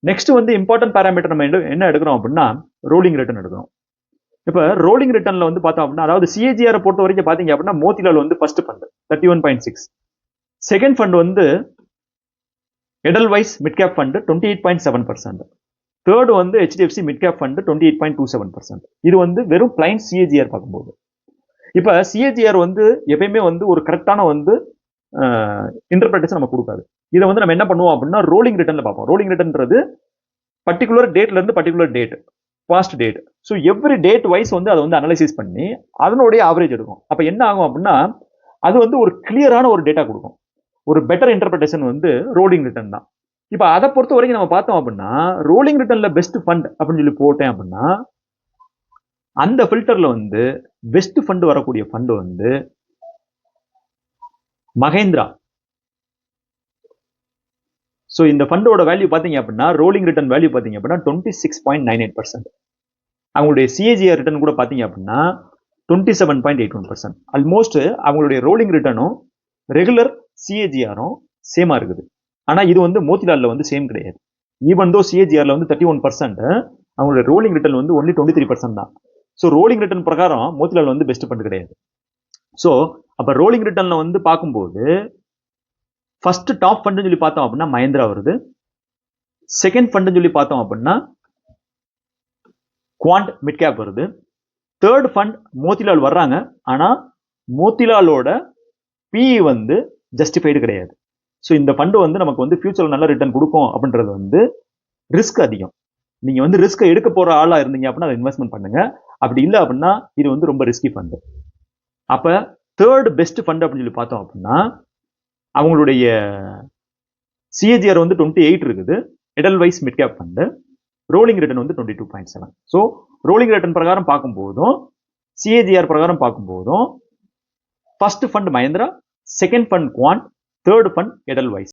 Next வந்து important parameter நம்ம என்ன எடுக்கிறோம் அப்படின்னா ரோலிங் ரிட்டர்ன் எடுக்கிறோம். இப்போ ரோலிங் ரிட்டர்ன்ல வந்து பார்த்தோம் அப்படின்னா, அதாவது சிஏஜிஆர் பொறுத்த வரைக்கும் பாத்தீங்க அப்படின்னா மோதிலால் வந்து ஃபர்ஸ்ட் ஃபண்ட் 31.6, செகண்ட் ஃபண்ட் வந்து எடல்வைஸ் மிட் கேப் ஃபண்ட் 28.7%, தேர்ட் வந்து ஹெச்டிஎஃப்சி மிட் கேப் ஃபண்ட் 28.27%. இது வந்து வெறும் பிளைன் சிஏஜிஆர் பார்க்கும்போது. இப்ப சிஏஜிஆர் வந்து எப்பயுமே வந்து ஒரு கரெக்டான வந்து இன்டர்பிரேஷன் நம்ம கொடுக்காது. இதை வந்து நம்ம என்ன பண்ணுவோம் அப்படின்னா ரோலிங் ரிட்டர்ன்ல பார்ப்போம். ரோலிங் ரிட்டர்ன்றது பர்டிகுலர் டேட்ல இருந்து particular date, past date. So every date wise வந்து அதை வந்து அனலைசிஸ் பண்ணி அதனுடைய ஆவரேஜ் எடுக்கும். அப்ப என்ன ஆகும் அப்படின்னா அது வந்து ஒரு கிளியரான ஒரு டேட்டா கொடுக்கும். ஒரு பெட்டர் இன்டர்பிரேஷன் வந்து ரோலிங் ரிட்டர்ன் தான். இப்ப அதை பொறுத்த வரைக்கும் நம்ம பார்த்தோம் அப்படின்னா ரோலிங் ரிட்டர்ன்ல பெஸ்ட் ஃபண்ட் அப்படின்னு சொல்லி போட்டேன் அப்படின்னா அந்த ஃபில்டர்ல வந்து பெஸ்ட் ஃபண்ட் வரக்கூடிய ஃபண்ட் வந்து மகேந்திரா. ஸோ இந்த ஃபண்டோட வேல்யூ பார்த்தீங்க அப்படின்னா ரோலிங் ரிட்டர்ன் வேல்யூ பார்த்தீங்க அப்படின்னா 26.98%. அவங்களுடைய சிஏஜிஆர் ரிட்டர்ன் கூட பார்த்தீங்க அப்படின்னா 27.81%. ஆல்மோஸ்ட் அவங்களுடைய ரோலிங் ரிட்டர்னும் ரெகுலர் சிஏஜிஆரும் சேமா இருக்குது. ஆனால் இது வந்து மோதிலால்ல வந்து சேம் கிடையாது. ஈவன் தோ சிஏஜிஆர்ல வந்து 31%, அவங்களுடைய ரோலிங் ரிட்டர்ன் வந்து ஒன்லி 23% தான். ஸோ ரோலிங் ரிட்டர்ன் பிரகாரம் மோதிலால் வந்து பெஸ்ட் ஃபண்ட் கிடையாது. ஸோ அப்போ ரோலிங் ரிட்டர்ன்ல வந்து பார்க்கும்போது ஃபர்ஸ்ட் டாப் ஃபண்ட் சொல்லி பார்த்தோம் அப்படின்னா மஹேந்திரா வருது. செகண்ட் ஃபண்ட் சொல்லி பார்த்தோம் அப்படின்னா குவாண்ட் மிட் கேப் வருது. தேர்ட் ஃபண்ட் மோதிலால் வர்றாங்க. ஆனா மோதிலாலோட பிஇ வந்து ஜஸ்டிஃபைடு கிடையாது. ஸோ இந்த ஃபண்ட் வந்து நமக்கு வந்து ஃபியூச்சர்ல நல்ல ரிட்டர்ன் கொடுக்கும் அப்படின்றது வந்து ரிஸ்க் அதிகம். நீங்க வந்து ரிஸ்க் எடுக்க போற ஆளா இருந்தீங்க அப்படின்னா அதை இன்வெஸ்ட்மெண்ட் பண்ணுங்க. அப்படி இல்லை அப்படின்னா இது வந்து ரொம்ப ரிஸ்கி ஃபண்ட். அப்ப தேர்ட் பெஸ்ட் ஃபண்ட் அப்படின்னு சொல்லி பார்த்தோம் அப்படின்னா அவங்களுடைய சிஏஜிஆர் வந்து 28 இருக்குது. Edelweiss mid cap fund, rolling return வந்து 22.7. ஸோ ரோலிங் ரிட்டர்ன் பிரகாரம் பார்க்கும்போதும் சிஏஜிஆர் பிரகாரம் பார்க்கும்போதும் first fund Mahindra, second fund Quant, third fund எடல்வைஸ்.